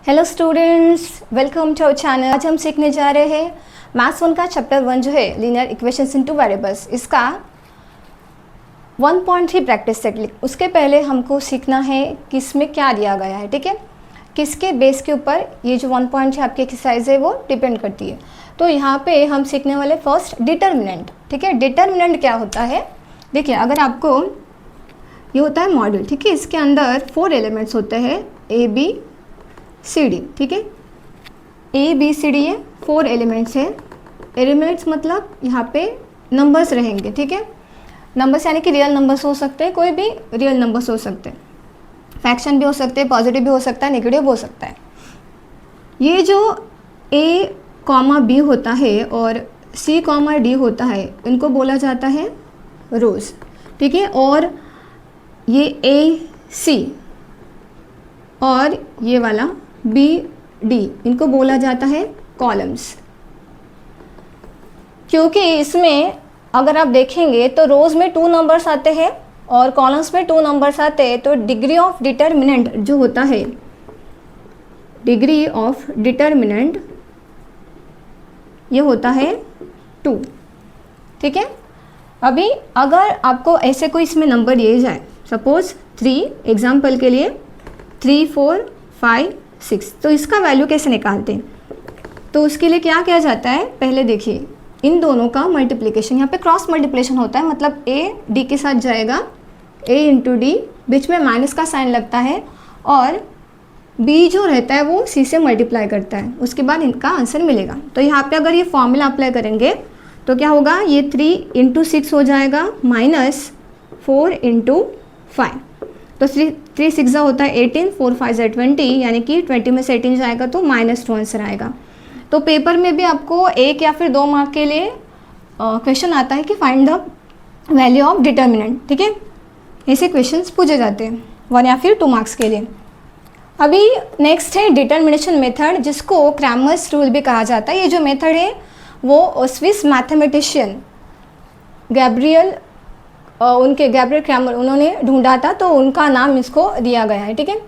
Hello students, welcome to our channel. आज हम सीखने जा रहे हैं मैथ्स 1 का चैप्टर 1 जो है लीनियर इक्वेशंस इन टू वेरिएबल्स, इसका 1.3 प्रैक्टिस सेट। उसके पहले हमको सीखना है कि इसमें क्या दिया गया है, ठीक है, किसके बेस के ऊपर ये जो 1.3 आपकी एक्सरसाइज है वो डिपेंड करती है। तो यहाँ पे हम सीखने वाले फर्स्ट डिटर्मिनेंट, ठीक है। डिटर्मिनेंट क्या होता है, देखिए अगर आपको ये होता है मॉडल, ठीक है, इसके अंदर 4 एलिमेंट्स होते हैं ए बी सी डी, ठीक है, ए बी सी डी ये 4 एलिमेंट्स है। एलिमेंट्स मतलब यहाँ पे नंबर्स रहेंगे, ठीक है। नंबर्स यानी कि रियल नंबर्स हो सकते हैं, कोई भी रियल नंबर्स हो सकते हैं, फ्रैक्शन भी हो सकते हैं, पॉजिटिव भी हो सकता है, नेगेटिव हो सकता है। ये जो ए कॉमा बी होता है और सी कॉमा डी होता है, इनको बोला जाता है रोज, ठीक है। और ये ए सी और ये वाला बी डी, इनको बोला जाता है कॉलम्स। क्योंकि इसमें अगर आप देखेंगे तो रोज में 2 नंबर्स आते हैं और कॉलम्स में 2 नंबर्स आते हैं, तो डिग्री ऑफ डिटर्मिनेंट जो होता है, डिग्री ऑफ डिटर्मिनेंट ये होता है 2, ठीक है। अभी अगर आपको ऐसे कोई इसमें नंबर दिए जाए, सपोज 3, एग्जाम्पल के लिए 3, 4, 5, 6, तो इसका वैल्यू कैसे निकालते हैं? तो उसके लिए क्या किया जाता है, पहले देखिए इन दोनों का मल्टीप्लिकेशन, यहाँ पे क्रॉस मल्टीप्लिकेशन होता है, मतलब ए डी के साथ जाएगा, ए इंटू डी, बीच में माइनस का साइन लगता है, और बी जो रहता है वो सी से मल्टीप्लाई करता है, उसके बाद इनका आंसर मिलेगा। तो यहाँ पे अगर ये फॉर्मूला अप्लाई करेंगे तो क्या होगा, ये 3 इंटू 6 हो जाएगा माइनस 4 इंटू 5, तो 3 6 होता है 18, 4 5 20, यानी कि 20 में से 18 जाएगा तो -2 आंसर आएगा। तो पेपर में भी आपको 1 या फिर 2 मार्क के लिए क्वेश्चन आता है कि find the value of determinant, ठीक है। ऐसे क्वेश्चंस पूछे जाते हैं 1 या फिर 2 मार्क्स के लिए। अभी नेक्स्ट है डिटर्मिनेशन मेथड, जिसको क्रैमर्स रूल भी कहा जाता है। ये जो मेथड है वो स्विस मैथमेटिशियन गैब्रियल क्रैमर उन्होंने ढूंढा था, तो उनका नाम इसको दिया गया है, ठीक है।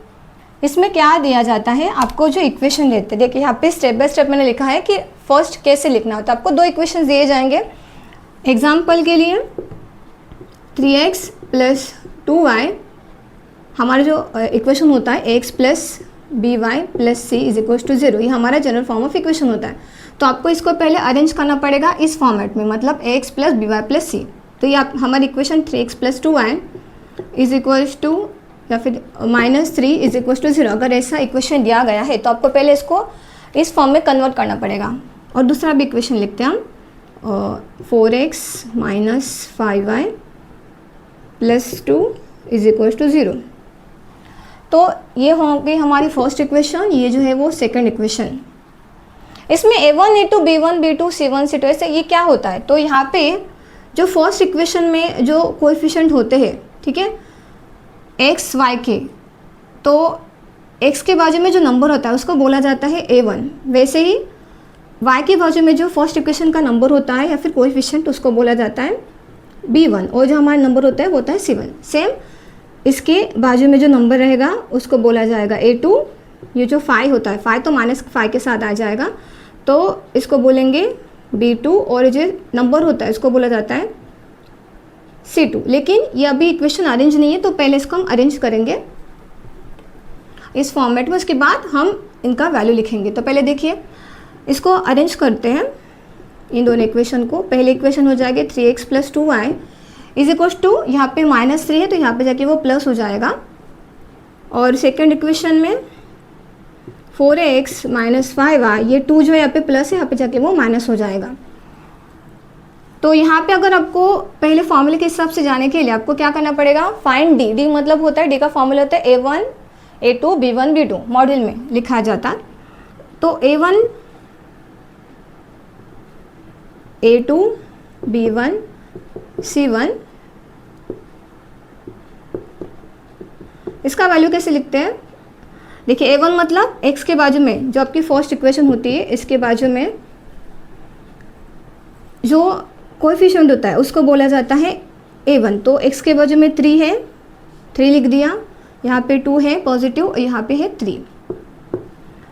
इसमें क्या दिया जाता है, आपको जो इक्वेशन देते हैं, देखिए यहाँ पे स्टेप बाय स्टेप मैंने लिखा है कि फर्स्ट कैसे लिखना होता है। आपको 2 इक्वेशन दिए जाएंगे, एग्जाम्पल के लिए 3x + 2y, हमारा जो इक्वेशन होता है x + by + c = 0, ये हमारा जनरल फॉर्म ऑफ इक्वेशन होता है। तो आपको इसको पहले अरेंज करना पड़ेगा इस फॉर्मेट में, मतलब x + by + c। तो ये आप हमारी इक्वेशन 3x + 2y = या फिर -3 = 0, अगर ऐसा इक्वेशन दिया गया है तो आपको पहले इसको इस फॉर्म में कन्वर्ट करना पड़ेगा। और दूसरा भी इक्वेशन लिखते हैं हम, 4x - 5y + 2 = 0। तो ये होगी हमारी फर्स्ट इक्वेशन, ये जो है वो सेकंड इक्वेशन। इसमें a1 a2 b1 b2 c1 c2 ऐसे ये क्या होता है, तो यहाँ पे जो फर्स्ट इक्वेशन में जो कोएफिशिएंट होते हैं, ठीक है, x y के, तो x के बाजू में जो नंबर होता है उसको बोला जाता है a1। वैसे ही y के बाजू में जो फर्स्ट इक्वेशन का नंबर होता है या फिर कोएफिशिएंट, उसको बोला जाता है b1, और जो हमारा नंबर होता है वो होता है c1। सेम इसके बाजू में जो नंबर रहेगा उसको बोला जाएगा a2। ये जो 5 होता है, 5 तो -5 के साथ आ जाएगा, तो इसको बोलेंगे b2, और जो नंबर होता है इसको बोला जाता है c2। लेकिन ये अभी इक्वेशन अरेंज नहीं है, तो पहले इसको हम अरेंज करेंगे इस फॉर्मेट में, उसके बाद हम इनका वैल्यू लिखेंगे। तो पहले देखिए इसको अरेंज करते हैं इन दोनों इक्वेशन को। पहले इक्वेशन हो जाएगी 3x + 2y = यहाँ पे -3 है तो यहाँ पे जाके वो प्लस हो जाएगा, और सेकेंड इक्वेशन में 4x - 5y, ये 2 जो है यहाँ पे प्लस है, यहाँ पे जाके वो माइनस हो जाएगा। तो यहाँ पे अगर आपको पहले फॉर्मूले के हिसाब से जाने के लिए आपको क्या करना पड़ेगा, फाइंड डी। डी मतलब होता है, डी का फॉर्मूला होता है a1 a2 b1 b2, model में लिखा जाता। तो a1 a2 b1 c1, इसका वैल्यू कैसे लिखते हैं, देखिए a1 मतलब x के बाजू में जो आपकी फर्स्ट इक्वेशन होती है, इसके बाजू में जो कोएफिशिएंट होता है उसको बोला जाता है a1। तो x के बाजू में 3 है, 3 लिख दिया, यहाँ पे 2 है पॉजिटिव और यहाँ पे है 3।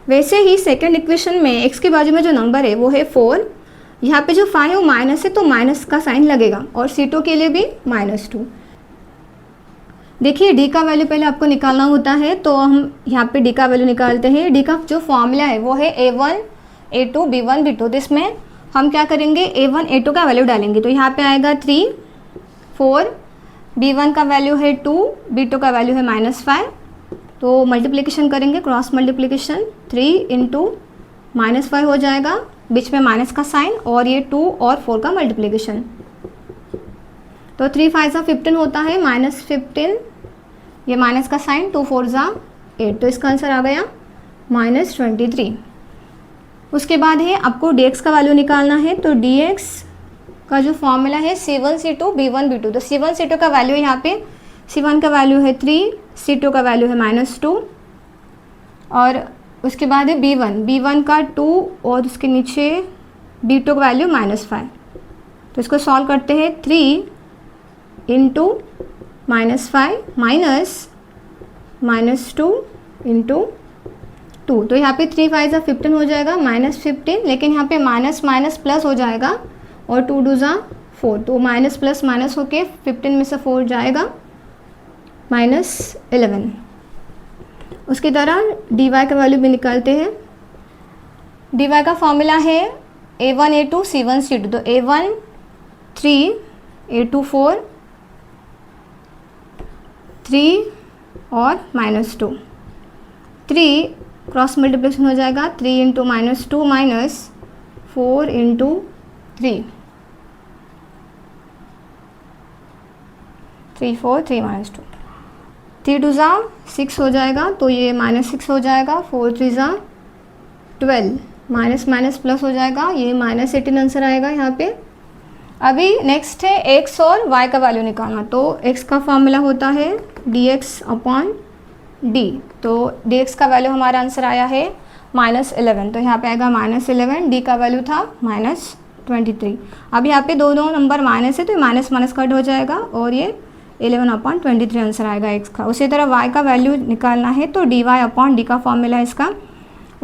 वैसे ही सेकंड इक्वेशन में x के बाजू में जो नंबर है वो है 4, यहाँ पे जो 5 है वो माइनस है तो माइनस का साइन लगेगा, और C2 के लिए भी -2। देखिए d का वैल्यू पहले आपको निकालना होता है, तो हम यहाँ पे d का वैल्यू निकालते हैं। d का जो फॉर्मूला है वो है A1 A2 B1 B2। तो इसमें हम क्या करेंगे, A1 A2 का वैल्यू डालेंगे, तो यहाँ पे आएगा 3 4, B1 का वैल्यू है 2, B2 का वैल्यू है -5। तो मल्टीप्लिकेशन करेंगे, क्रॉस मल्टीप्लिकेशन, 3 इंटू -5 हो जाएगा, बीच में माइनस का साइन, और ये 2 और 4 का मल्टीप्लिकेशन। तो 3 5 ज़ा 15 होता है, -15, ये माइनस का साइन, 2 4 ज़ा 8। तो इसका आंसर आ गया -23। उसके बाद है आपको dx का वैल्यू निकालना है। तो dx का जो फॉर्मूला है C1 C2 B1 B2। तो C1 C2 का वैल्यू यहाँ पे, C1 का वैल्यू है 3, C2 का वैल्यू है -2, और उसके बाद है B1 का 2, और उसके नीचे B2 का वैल्यू -5। तो इसको सॉल्व करते हैं, 3 इंटू -5 -2 इंटू 2। तो यहाँ पे 3 5 ज़ा 15 हो जाएगा, -15, लेकिन यहाँ पे माइनस माइनस प्लस हो जाएगा, और 2 2 ज़ा 4। तो माइनस प्लस माइनस होके 15 में से 4 जाएगा, -11। उसकी तरह dy का वैल्यू भी निकालते हैं। dy का फॉर्मूला है A1 A2 C1 C2। तो A1 3 A2 4, 3 और -2, 3 क्रॉस मल्टीप्लिकेशन हो जाएगा, 3 इंटू -2 -4 इंटू 3, 3 4 3 -2, 3 2 ज़ा 6 हो जाएगा, तो ये -6 हो जाएगा, 4 3 ज़ा 12, माइनस माइनस प्लस हो जाएगा, ये -18 आंसर आएगा यहाँ पे। अभी नेक्स्ट है x और y का वैल्यू निकालना। तो x का फॉर्मूला होता है dx अपॉन d। तो dx का वैल्यू हमारा आंसर आया है -11। तो यहाँ पे आएगा -11, d का वैल्यू था -23। अब यहाँ पे दोनों नंबर माइनस है, तो माइनस माइनस कट हो जाएगा, और ये 11/23 आंसर आएगा x का। उसी तरह y का वैल्यू निकालना है, तो dy अपॉन d का फॉर्मूला है इसका।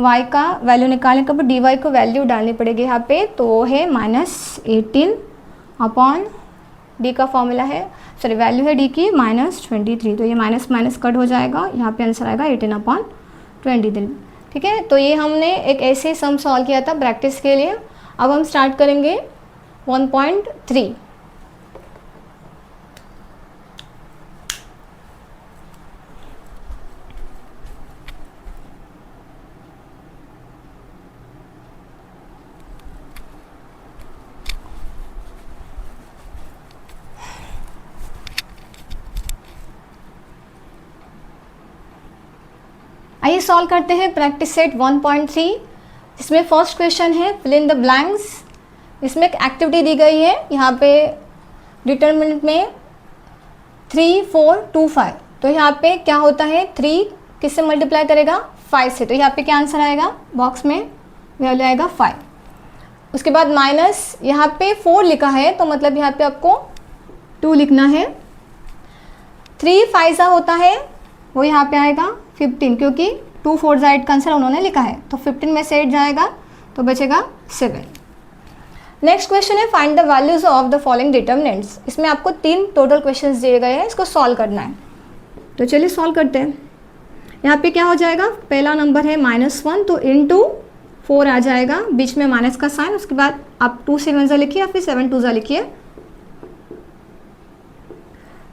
y का वैल्यू निकालने के बाद dy को वैल्यू डालनी पड़ेगी यहाँ पे, तो है -18 अपॉन d का फॉर्मूला है, सॉरी वैल्यू है d की -23। तो ये माइनस माइनस कट हो जाएगा, यहाँ पे आंसर आएगा 18/23। ठीक है, तो ये हमने एक ऐसे सम सॉल्व किया था प्रैक्टिस के लिए। अब हम स्टार्ट करेंगे 1.3। आइए सॉल्व करते हैं प्रैक्टिस सेट 1.3। इसमें फर्स्ट क्वेश्चन है फिल इन द ब्लैंक्स। इसमें एक एक्टिविटी दी गई है, यहाँ पे डिटरमिनेंट में 3 4 2 5। तो यहाँ पे क्या होता है, 3 किससे मल्टीप्लाई करेगा, 5 से। तो यहाँ पे क्या आंसर आएगा, बॉक्स में वैल्यू आएगा 5। उसके बाद माइनस, यहाँ पे 4 लिखा है, तो मतलब यहाँ पे आपको 2 लिखना है। 3 5 होता है, वो यहाँ पे आएगा 15, क्योंकि 2 4 8 का आंसर उन्होंने लिखा है, तो 15 में से 8 जाएगा, तो बचेगा 7। नेक्स्ट क्वेश्चन है find the values of the following determinants. इसमें आपको 3 टोटल क्वेश्चंस दिए गए हैं, इसको सॉल्व करना है। तो चलिए सॉल्व करते हैं। यहाँ पे क्या हो जाएगा, पहला नंबर है -1, तो इंटू 4 आ जाएगा, बीच में माइनस का साइन। उसके बाद आप 2 7 लिखिए या फिर 7 2 लिखिए।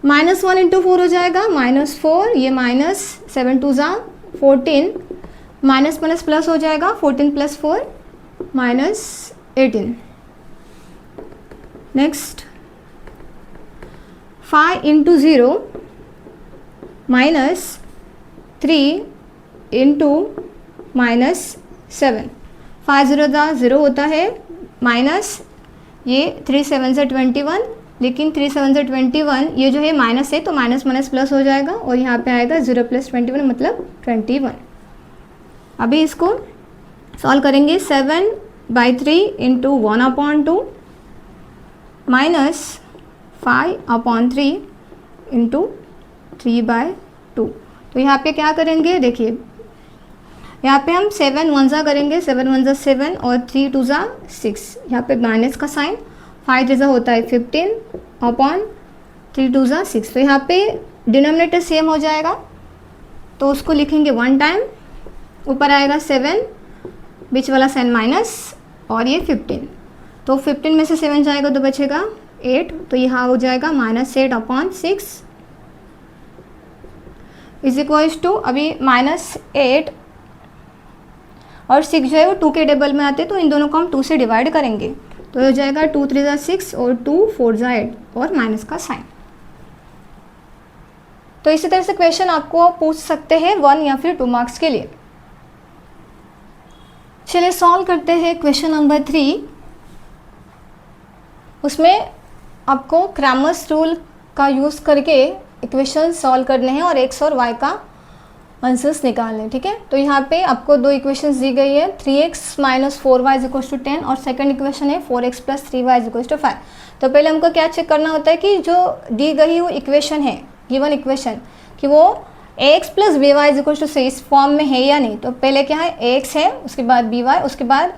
-1 इंटू 4 हो जाएगा -4, ये -7 2 14, माइनस माइनस प्लस हो जाएगा, 14 + 4 -18। Next 5 into 0 -3 into -7। 5 0 0 होता है, माइनस ये 3 7 21, लेकिन 3 7 21 ये जो है माइनस है, तो माइनस माइनस प्लस हो जाएगा, और यहाँ पे आएगा 0 + 21 मतलब 21। अभी इसको सॉल्व करेंगे। 7/3 इंटू 1/2 -5/3 इंटू 3/2। तो यहाँ पे क्या करेंगे, देखिए यहाँ पे हम 7 वन ज़ा करेंगे, 7 वन ज़ा 7 और 3 टू ज़ा 6, यहाँ पे माइनस का साइन, 5 3 ज़ा होता है 15 अपॉन 3 टू ज़ा 6। तो यहाँ पे डिनोमिनेटर सेम हो जाएगा, तो उसको लिखेंगे 1 टाइम, ऊपर आएगा 7, बीच वाला साइन माइनस और ये 15। तो 15 में से 7 जाएगा तो बचेगा 8, तो यहाँ हो जाएगा -8 अपॉन 6 इज इक्वल्स टू, अभी -8 और 6 जो है वो 2 के टेबल में आते हैं, तो इन दोनों को हम 2 से डिवाइड करेंगे, तो हो जाएगा 2 3 ज़ा 6 और 2 4 ज़ा 8 और माइनस का साइन। तो इसी तरह से क्वेश्चन आपको पूछ सकते हैं 1 या फिर 2 मार्क्स के लिए। चलिए सॉल्व करते हैं क्वेश्चन नंबर 3। उसमें आपको क्रैमर्स रूल का यूज़ करके इक्वेशन सॉल्व करने हैं और x और y का आंसर्स निकालने, ठीक है। तो यहाँ पे आपको 2 इक्वेशंस दी गई है, 3x - 4y = 10 और सेकंड इक्वेशन है 4x + 3y = 5। तो पहले हमको क्या चेक करना होता है कि जो दी गई वो इक्वेशन है, गिवन इक्वेशन, कि वो ax + by = c इस फॉर्म में है या नहीं। तो पहले क्या है, ax है, उसके बाद by, उसके बाद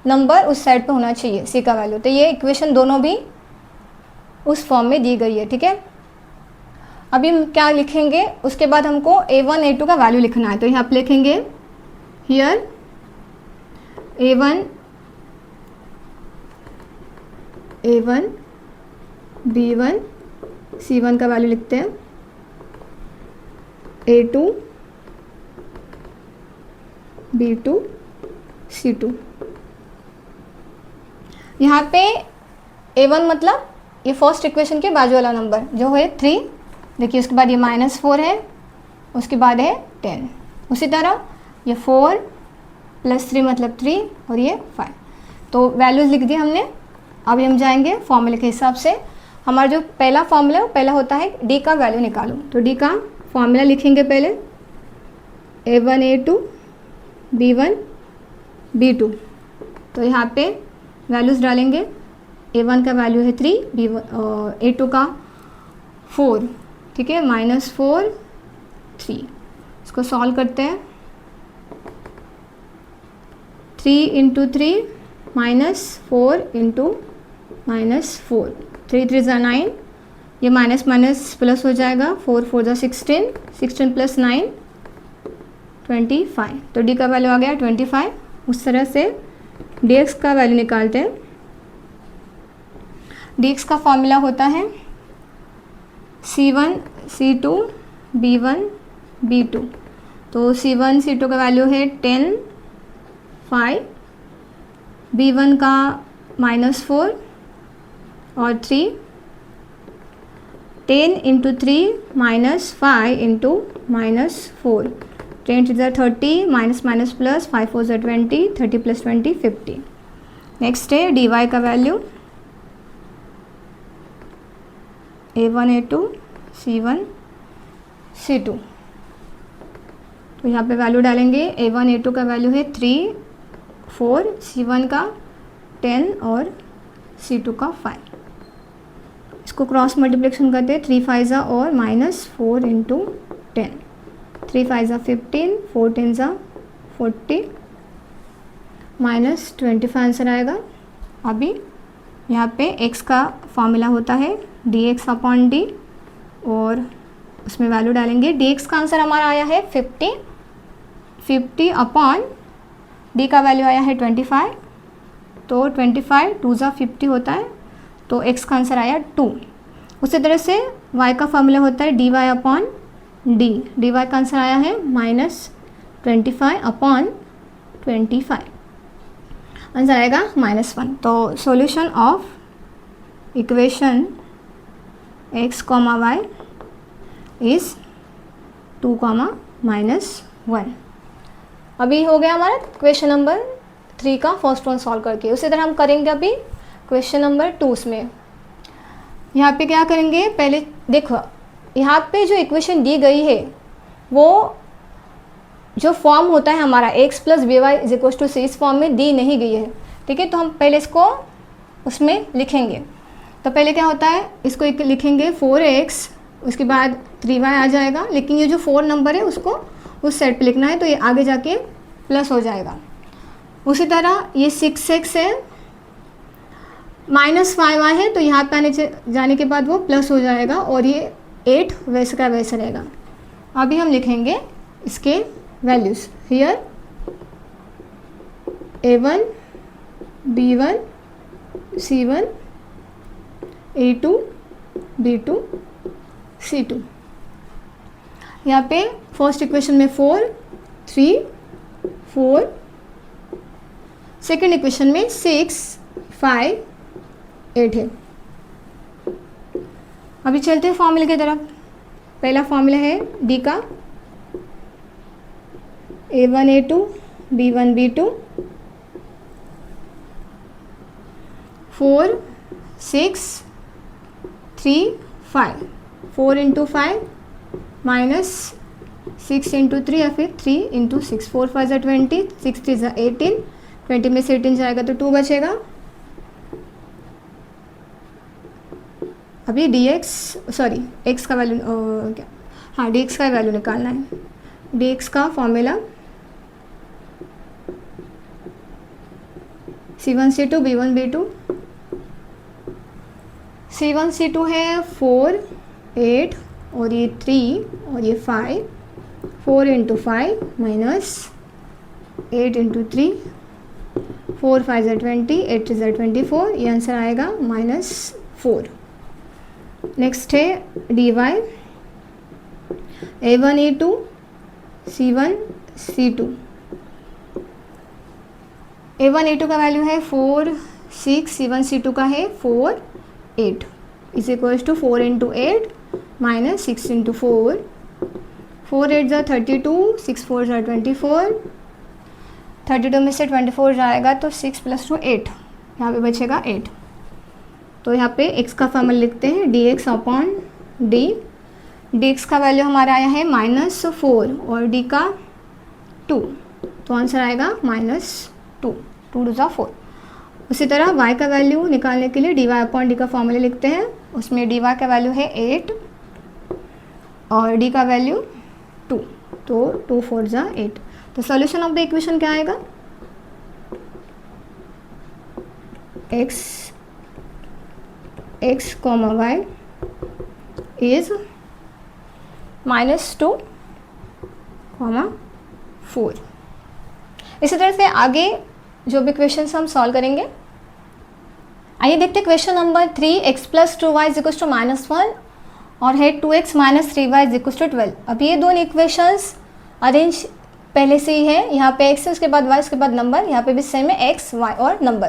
नंबर उस साइड पे होना चाहिए c का वैल्यू। तो ये इक्वेशन दोनों भी उस फॉर्म में दी गई है, ठीक है। अभी हम क्या लिखेंगे, उसके बाद हमको a1 a2 का वैल्यू लिखना है। तो यहाँ पे लिखेंगे हियर a1 b1 c1 का वैल्यू लिखते हैं, a2 b2 c2। यहाँ पे a1 मतलब ये फर्स्ट इक्वेशन के बाजू वाला नंबर जो है 3, देखिए उसके बाद ये -4 है, उसके बाद है 10, उसी तरह ये 4 + 3 मतलब 3 और ये 5। तो वैल्यूज़ लिख दिए हमने। अभी हम जाएंगे फॉर्मूले के हिसाब से। हमारा जो पहला फॉर्मूला है वो पहला होता है डी का वैल्यू निकालो। तो डी का फॉर्मूला लिखेंगे पहले, a1 a2 b1 b2। तो यहाँ पे वैल्यूज़ डालेंगे, a1 का वैल्यू है 3, b1 a2 का 4, ठीक है, -4 3। इसको सॉल्व करते हैं, 3 × 3 -4 × -4, 3 3 ज़ा 9, ये माइनस माइनस प्लस हो जाएगा, 4 4 ज़ा 16, 16 + 9 25। तो डी का वैल्यू आ गया 25। उस तरह से dx का वैल्यू निकालते हैं। dx का फॉर्मूला होता है c1 c2 b1 b2। तो c1 c2 का वैल्यू है 10 5, b1 का -4 और 3, 10 × 3 -5 × -4, 10 3 ज़ा 30, माइनस माइनस प्लस, 5 4 ज़ा 20, 30 + 20 50। नेक्स्ट है dy का value, a1 a2 c1 c2। तो यहाँ पे वैल्यू डालेंगे, a1 a2 का वैल्यू है 3 4, c1 का 10 और c2 का 5। इसको क्रॉस मल्टीप्लिकेशन करते हैं, 3 5 ज़ा और -4 × 10, 3 5 ज़ा 15, 4 10 ज़ा 40, -25 आंसर आएगा। अभी यहाँ पे x का फॉर्मूला होता है dx/d और उसमें वैल्यू डालेंगे। dx का आंसर हमारा आया है 50, 50 अपॉन d का वैल्यू आया है 25। तो 25 2 ज़ा 50 होता है, तो x का आंसर आया 2। उसी तरह से y का फॉर्मूला होता है dy/d, dy का आंसर आया है -25 अपॉन 25, आंसर आएगा -1। तो solution of equation x, y is 2, -1। अभी हो गया हमारा क्वेश्चन नंबर 3 का फर्स्ट वन सॉल्व करके। उसी तरह हम करेंगे अभी क्वेश्चन नंबर 2 में। यहाँ पे क्या करेंगे, पहले देखो यहाँ पे जो इक्वेशन दी गई है वो जो फॉर्म होता है हमारा x + by = c, इस फॉर्म में दी नहीं गई है, ठीक है। तो हम पहले इसको उसमें लिखेंगे। तो पहले क्या होता है, इसको लिखेंगे 4x, उसके बाद 3y आ जाएगा, लेकिन ये जो 4 नंबर है उसको उस साइड पे लिखना है, तो ये आगे जाके प्लस हो जाएगा। उसी तरह ये 6x है, -5y है, तो यहाँ पे आने जाने के बाद वो प्लस हो जाएगा और ये 8 वैसे का वैसे रहेगा। अभी हम लिखेंगे इसके values. Here A1 B1 C1 A2 B2 C2। यहाँ पे फर्स्ट इक्वेशन में 4 3 4, सेकेंड इक्वेशन में 6 5 8 है। अभी चलते हैं फॉर्मूले की तरफ। पहला फॉर्मूला है डी का, A1 A2 B1 B2 4 6 3 5, 4 into 5 minus 6 into 3 या फिर 3 इंटू 6, 4 5 ज़ा 20, 6 3 ज़ा 18, 20 में से 18 जाएगा तो 2 बचेगा। अभी x का वैल्यू क्या, हाँ dx का वैल्यू निकालना है। dx का formula C1 C2 B1 B2, C1 C2 है 4 8 और ये 3 और ये 5, 4 इंटू 5 माइनस 8 इंटू 3, 4 5 ज़ा 20, 8 ज़ा 24, ये आंसर आएगा -4। नेक्स्ट है D Y, A1 A2 C1 C2, A1 A2 का वैल्यू है 4 6, C1 C2 का है 4 8, is equals to 4 into 8 minus 6 into 4, 4 8 ज़ा 32, 6 4 ज़ा 24, 32 में से 24 जाएगा तो 6 + 2 8, यहाँ पे बचेगा 8। तो यहाँ पे x का फॉर्मूला लिखते हैं dx अपॉन डी। dx का वैल्यू हमारा आया है -4 और d का 2, तो आंसर आएगा -2, 2 2 ज़ा 4। उसी तरह y का वैल्यू निकालने के लिए dy अपॉन डी का फॉर्मूला लिखते हैं। उसमें dy का वैल्यू है 8 और d का वैल्यू 2, तो 2 4 ज़ा 8। तो सॉल्यूशन ऑफ द इक्वेशन क्या आएगा, x, y इज -2, 4। इसी तरह से आगे जो भी क्वेश्चन हम सॉल्व करेंगे। आइए देखते हैं क्वेश्चन नंबर 3, x + 2y = -1 और है 2x - 3y = 12। अब ये दोनों इक्वेशंस अरेंज पहले से ही है, यहाँ पे x है उसके बाद y उसके बाद नंबर, यहाँ पे भी सेम है x y और नंबर।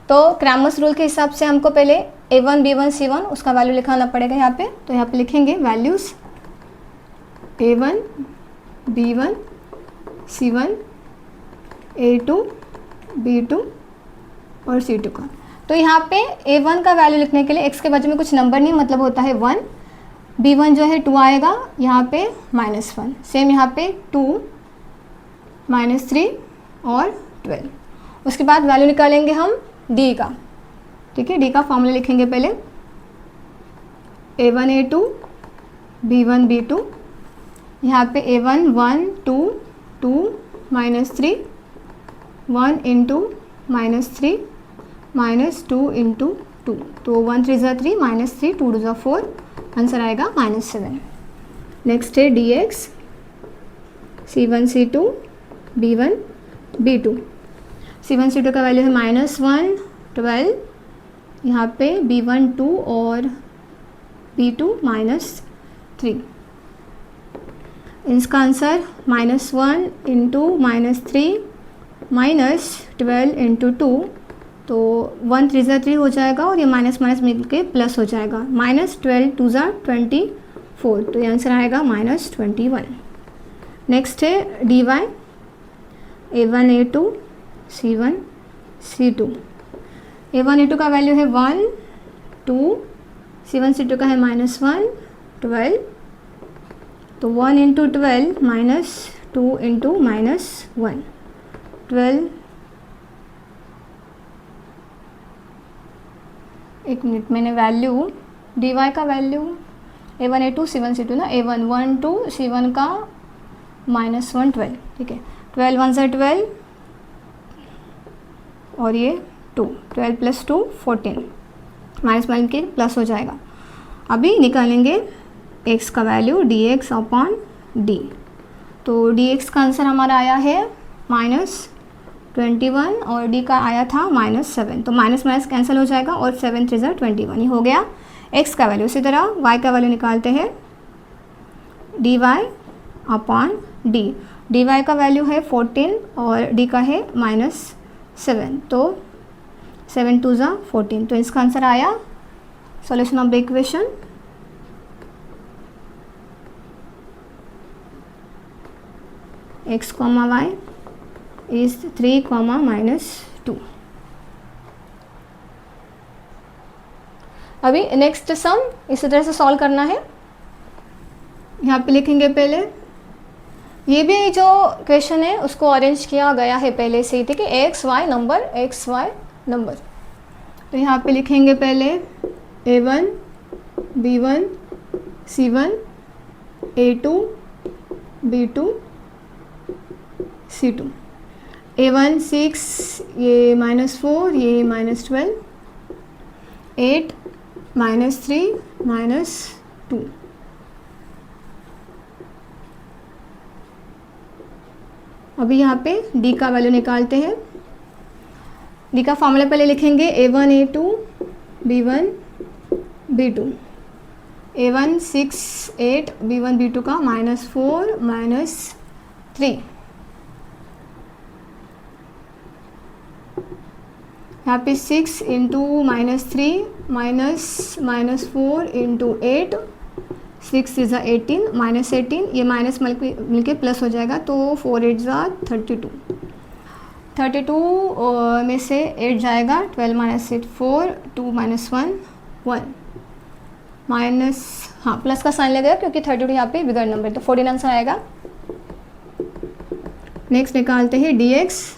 तो क्रैमर्स रूल के हिसाब से हमको पहले A1 B1 C1 उसका वैल्यू लिखाना पड़ेगा यहाँ पे। तो यहाँ पे लिखेंगे values A1 B1 C1 A2 B2 और C2 का। तो यहाँ पे A1 का वैल्यू लिखने के लिए x के बाजू में कुछ नंबर नहीं, मतलब होता है 1, B1 जो है 2 आएगा, यहाँ पे -1, सेम यहाँ पे 2 -3 और 12। उसके बाद वैल्यू निकालेंगे हम d का, ठीक है। d का फॉर्मूला लिखेंगे पहले A1 A2 B1 B2, यहाँ पे A1 1 2 2 -3, 1 इंटू -3 -2 इंटू 2, तो 1 3 ज़ा 3 -3 2 2 ज़ा 4, आंसर आएगा -7। नेक्स्ट है dx, C1 C2 B1 B2, C1 C2 का वैल्यू है -1 12, यहाँ पे B1 2 और B2 -3। इसका आंसर -1 इंटू -3 -12 इंटू 2, तो 1 3 ज़ा 3 हो जाएगा और ये माइनस माइनस मिल के प्लस हो जाएगा, -12 2 ज़ा 24, तो ये आंसर आएगा -21। नेक्स्ट है dy, A1 A2 C1 C2, A1 A2 का वैल्यू है 1 2, C1 C2 का है -1 12, तो 1 इंटू 12 -2 इंटू -1, 12। एक मिनट, मैंने वैल्यू dy का value A1 A2 C1 C2 ना, A1 1 2 C1 का -1 12, ठीक है। 12 1 से 12 और ये 2, 12 + 2 14, माइनस माइनस के प्लस हो जाएगा। अभी निकालेंगे x का वैल्यू dx/d। तो dx का आंसर हमारा आया है -21 और d का आया था -7। तो माइनस माइनस कैंसिल हो जाएगा और 7 3 = 21, ये हो गया x का वैल्यू। इसी तरह y का वैल्यू निकालते हैं dy/d। dy का वैल्यू है 14 और d का है -7, तो 7 2 = 14। तो इसका आंसर आया solution of the equation x, y is 3, -2। अभी नेक्स्ट सम इसी तरह से सॉल्व करना है। यहाँ पे लिखेंगे पहले, ये भी जो क्वेश्चन है उसको अरेंज किया गया है पहले से ही, ठीक है, एक्स वाई नंबर। तो यहाँ पे लिखेंगे पहले a1 b1 c1 a2 b2 c2। a1 6, ये -4, ये -12, 8 -3 -2। अभी यहाँ पे d का वैल्यू निकालते हैं। d का फॉर्मूला पहले लिखेंगे a1 a2 b1 b2। a1 6 8 b1 b2 का -4 -3। यहाँ पे 6 × -3 -4 × 8, 6 × 18 -18, ये माइनस मिलके प्लस हो जाएगा, तो 4 8 = 32। 32 में से 8 जाएगा, 12 - 8 4, 2 - 1 1 माइनस, हाँ प्लस का साइन लगेगा क्योंकि 32 यहाँ पे बिगड़ नंबर, तो 14 आंसर आएगा। नेक्स्ट निकालते हैं dx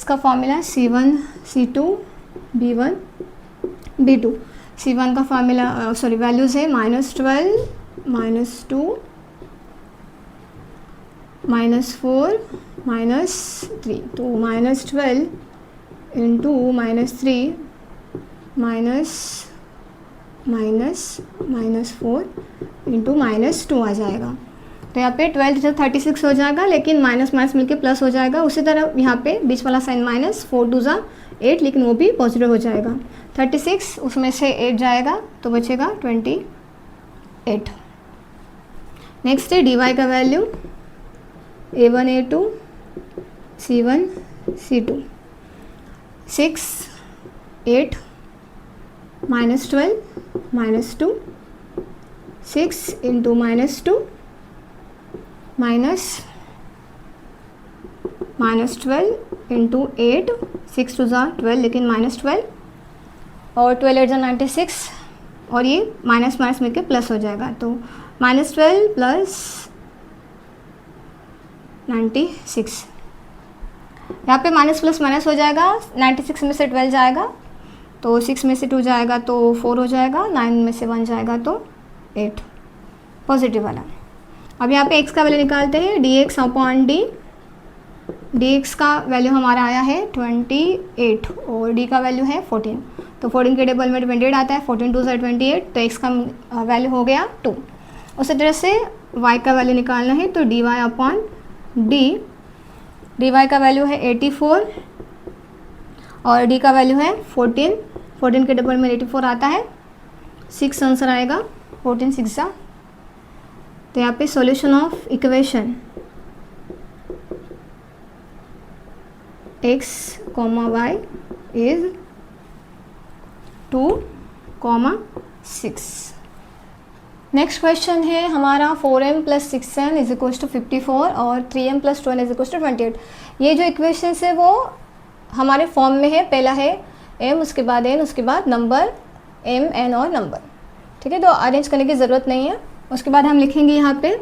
का formula c1 c2 b1 b2। c1 का फॉर्मूला वैल्यूज़ है -12 -2 -4 -3। तो -12 × -3 -4 × -2 आ जाएगा। तो यहाँ पे 12 × 36 हो जाएगा, लेकिन माइनस माइनस मिलके प्लस हो जाएगा। उसी तरह यहाँ पे बीच वाला साइन -4 2 = 8, लेकिन वो भी पॉजिटिव हो जाएगा। 36 उसमें से 8 जाएगा तो बचेगा 28। नेक्स्ट है dy का value a1 a2 c1 c2। 6 8 -12 -2, 6 × -2 -12 × 8, 6 2 = 12, लेकिन -12 और 12 8 = 96, और ये माइनस माइनस मिलके प्लस हो जाएगा, तो -12 + 96। यहाँ पे माइनस प्लस माइनस हो जाएगा, 96 में से 12 जाएगा तो 6 में से 2 जाएगा तो 4 हो जाएगा, 9 में से 1 जाएगा तो 8, पॉजिटिव वाला। अब यहाँ पे x का वैल्यू निकालते हैं dx/d। dx का वैल्यू हमारा आया है 28 और d का वैल्यू है 14, तो 14 के टेबल में 28 आता है, 14 2 = 28, तो x का वैल्यू हो गया 2। उसी तरह से y का वैल्यू निकालना है, तो dy/d। dy का वैल्यू है 84 और d का वैल्यू है 14, 14 के टेबल में 84 आता है, 6 आंसर आएगा, 14 6 = तो यहाँ पे solution of equation x, y is 2, 6। Next question है हमारा 4m + 6n = 54 और 3m + 12n = 28। ये जो इक्वेशंस है वो हमारे फॉर्म में है, पहला है m, उसके बाद n, उसके बाद नंबर m n और नंबर, ठीक है, तो अरेंज करने की ज़रूरत नहीं है। उसके बाद हम लिखेंगे यहाँ पे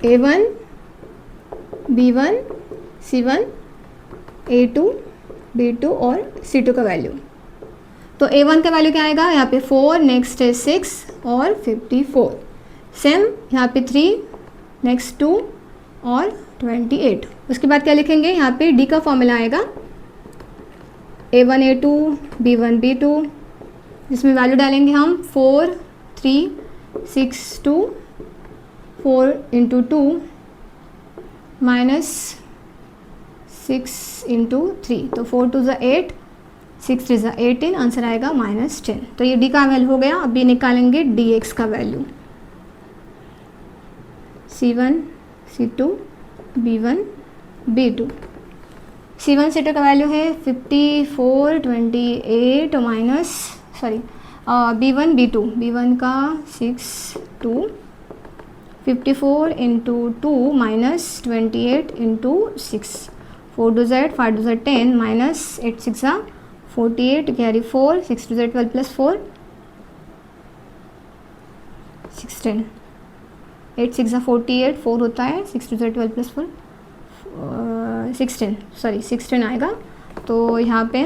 a1 b1 c1 a2 b2 और c2 का वैल्यू। तो a1 का वैल्यू क्या आएगा, यहाँ पे 4, नेक्स्ट है 6 और 54, सेम यहाँ पे 3, नेक्स्ट 2, और 28। उसके बाद क्या लिखेंगे, यहाँ पे डी का फॉर्मूला आएगा A1 A2 B1 B2, जिसमें वैल्यू डालेंगे हम 4 3 6 2, 4 इंटू 2 माइनस 6 इंटू 3, तो 4 2 ज़ा 8, 6 3 ज़ा 18, आंसर आएगा -10। तो ये डी का वैल्यू हो गया। अभी निकालेंगे डी एक्स का value, C1 C2 B1 B2। C1 C2 का वैल्यू है 54 28 माइनस B1 B2, B1 का 6 2, 54 इंटू 2 माइनस 28 इंटू 6, 4 2 ज़ा 8, 5 2 ज़ा 10, माइनस 8 6 ज़ा 48, कैरी 4, 6 2 ज़ा 12 प्लस 4 16, 8 6 ज़ा 48, 4 होता है, 6 2 ज़ा 12 प्लस 4 16 आएगा। तो यहाँ पे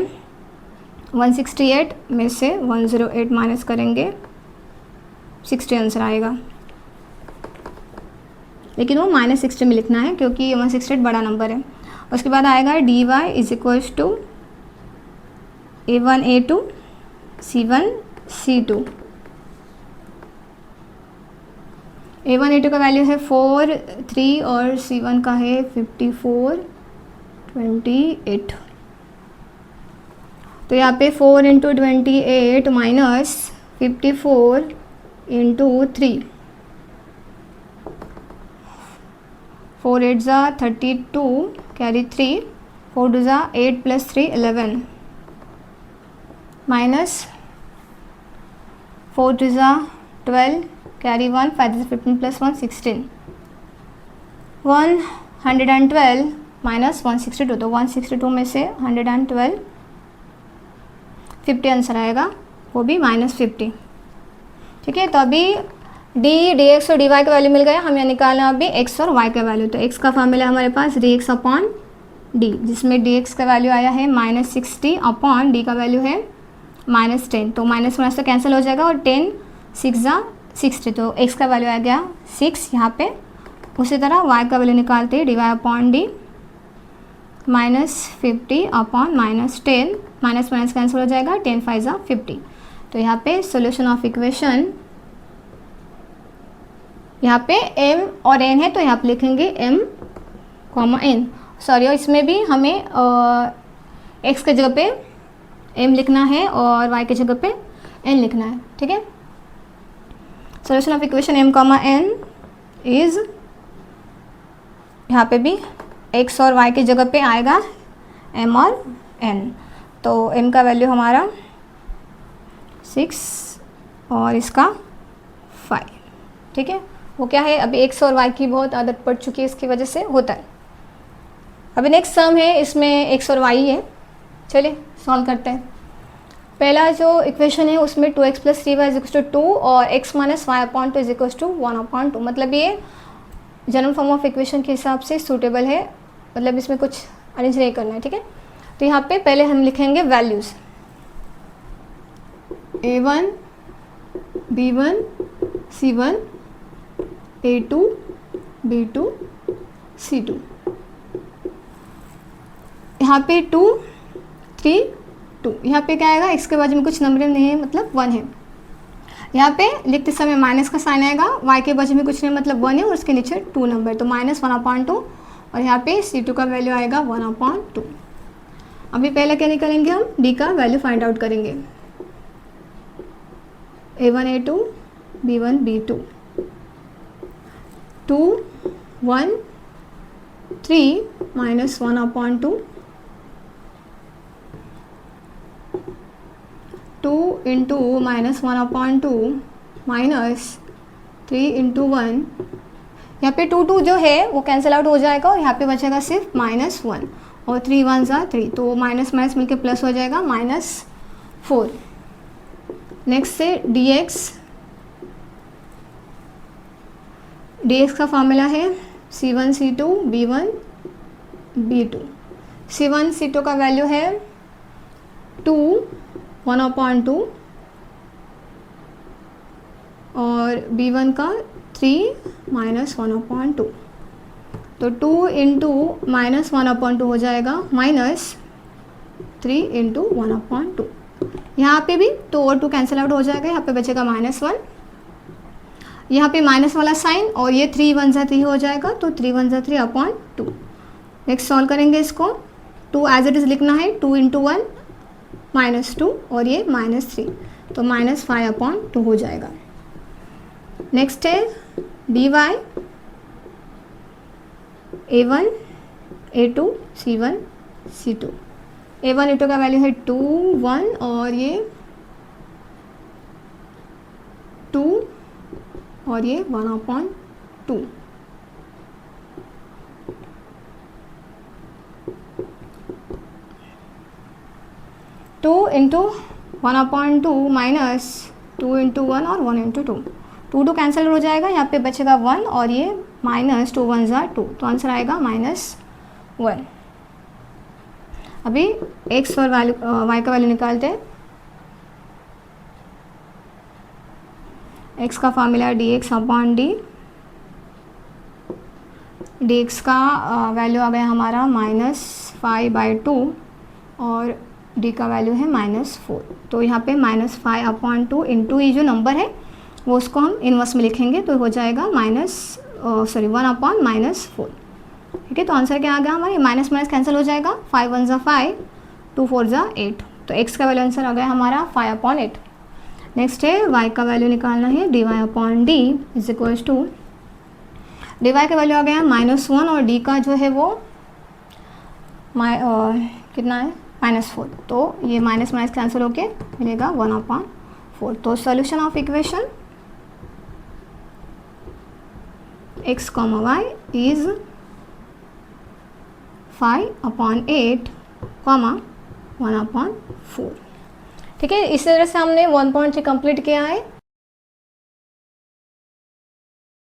168 में से 108 माइनस करेंगे, 60 आंसर आएगा, लेकिन वो -60 में लिखना है क्योंकि 168 बड़ा नंबर है। उसके बाद आएगा dy is equals to A1 A2 C1 C2। A1 A2 का वैल्यू है 4 3 और C1 का है 54 28। तो यहाँ पे 4 इंटू 28 माइनस 54 इंटू 3, 4 8 ज़ा 32, कैरी 3, 4 2 ज़ा 8 प्लस 3 11, माइनस 4 2 ज़ा 12, कैरी 1, 5 ज़ा 15 प्लस 1 16, 112 माइनस 162, तो 162 में से 112 50 आंसर आएगा, वो भी -50। ठीक है, तो अभी डी डी एक्स और डी वाई का वैल्यू मिल गया। हमें यहाँ निकालना अभी एक्स और वाई का वैल्यू। तो एक्स का फॉर्मूला हमारे पास डी एक्स अपॉन डी, जिसमें डी एक्स का वैल्यू आया है -60 अपॉन डी का वैल्यू है -10, तो माइनस माइनस तो कैंसिल हो जाएगा और 10 6 ज़ा 60, तो एक्स का वैल्यू आ गया 6 यहाँ पे। उसी तरह वाई का वैल्यू निकालते हैं d y upon d, -50 upon -10, minus minus cancel हो जाएगा, 10 5 ज़ा 50। तो यहाँ पे सोल्यूशन ऑफ इक्वेशन, यहाँ पे m और n है तो यहाँ पे लिखेंगे m, n, सॉरी, और इसमें भी हमें x के जगह पे m लिखना है और y के जगह पे n लिखना है। ठीक है, solution of equation m, n is, यहाँ पे भी x और y के जगह पे आएगा m और n। तो m का वैल्यू हमारा 6 और इसका 5। ठीक है, वो क्या है, अभी x और y की बहुत आदत पड़ चुकी है, इसकी वजह से होता है। अभी नेक्स्ट सम है, इसमें x और y है। चलिए सॉल्व करते हैं। पहला जो इक्वेशन है उसमें 2x plus 3y is equal to 2 और x minus y upon 2 is equal to 1/2, मतलब ये जनरल फॉर्म ऑफ इक्वेशन के हिसाब से सूटेबल है, मतलब इसमें कुछ अरेंज नहीं करना है। ठीक है, तो यहाँ पे पहले हम लिखेंगे values, A1 B1 C1 A2 B2 C2। यहाँ पे 2 3 2, यहाँ पे क्या आएगा, x के बाजू में कुछ नंबर नहीं है मतलब 1 है। यहाँ पे लिखते समय माइनस का साइन आएगा, y के बाजू में कुछ नहीं मतलब 1 है और उसके नीचे 2 नंबर, तो -1/2, और यहाँ पे C2 का वैल्यू आएगा 1/2। अभी पहले क्या निकालेंगे हम, d का वैल्यू फाइंड आउट करेंगे। A1 A2 B1 B2, 2 1 3 -1/2, 2 into -1/2 minus 3 into 1, यहाँ पे 2 2 जो है वो कैंसिल आउट हो जाएगा और यहाँ पे बचेगा सिर्फ -1 और 3 1 ज़ा 3, तो माइनस माइनस मिलके प्लस हो जाएगा -4। नेक्स्ट से dx का फॉर्मूला है C1 C2 B1 B2। C1 C2 का वैल्यू है 2 1/2 और B1 का 3 -1/2। तो 2 इंटू -1/2 हो जाएगा -3 इंटू 1/2। यहाँ पे भी 2 और 2 कैंसिल आउट हो जाएगा, यहाँ पे बचेगा -1, यहाँ पे माइनस वाला साइन और ये 3 1 जा 3 हो जाएगा, तो 3 1 जा 3/2। नेक्स्ट सॉल्व करेंगे इसको, 2 एज इट इज़ लिखना है, 2 इंटू 1 -2 और ये -3, तो -5/2 हो जाएगा। नेक्स्ट है dy a1 a2 c1 c2। a1 a2 का वैल्यू है 2 1 और ये 2 और ये 1/2। टू इंटू 1/2 माइनस 2 इंटू 1 और 1 इंटू 2, 2 2 कैंसिल हो जाएगा, यहाँ पे बचेगा 1 और ये -2 1 जा 2, तो आंसर आएगा -1। अभी x और y का वैल्यू निकालते हैं। x का फॉर्मूला है dx/d, dx का वैल्यू आ गया हमारा -5/2 और d का वैल्यू है -4, तो यहाँ पे -5/2 इंटू ये जो नंबर है वो उसको हम इनवर्स में लिखेंगे, तो हो जाएगा 1/-4। ठीक है, तो आंसर क्या आ गया हमारे, माइनस माइनस कैंसिल हो जाएगा, 5 1 जा 5, 2 4 जा 8, तो x का वैल्यू आंसर आ गया हमारा 5/8। नेक्स्ट है y का वैल्यू निकालना है, dy/d is equals to, dy का वैल्यू आ गया -1 और d का जो है वो कितना है -4, तो ये माइनस माइनस कैंसिल होके मिलेगा 1/4। तो solution of equation x, y is 5/8, 1/4। ठीक है, इस तरह से हमने 1.3 कंप्लीट किया है।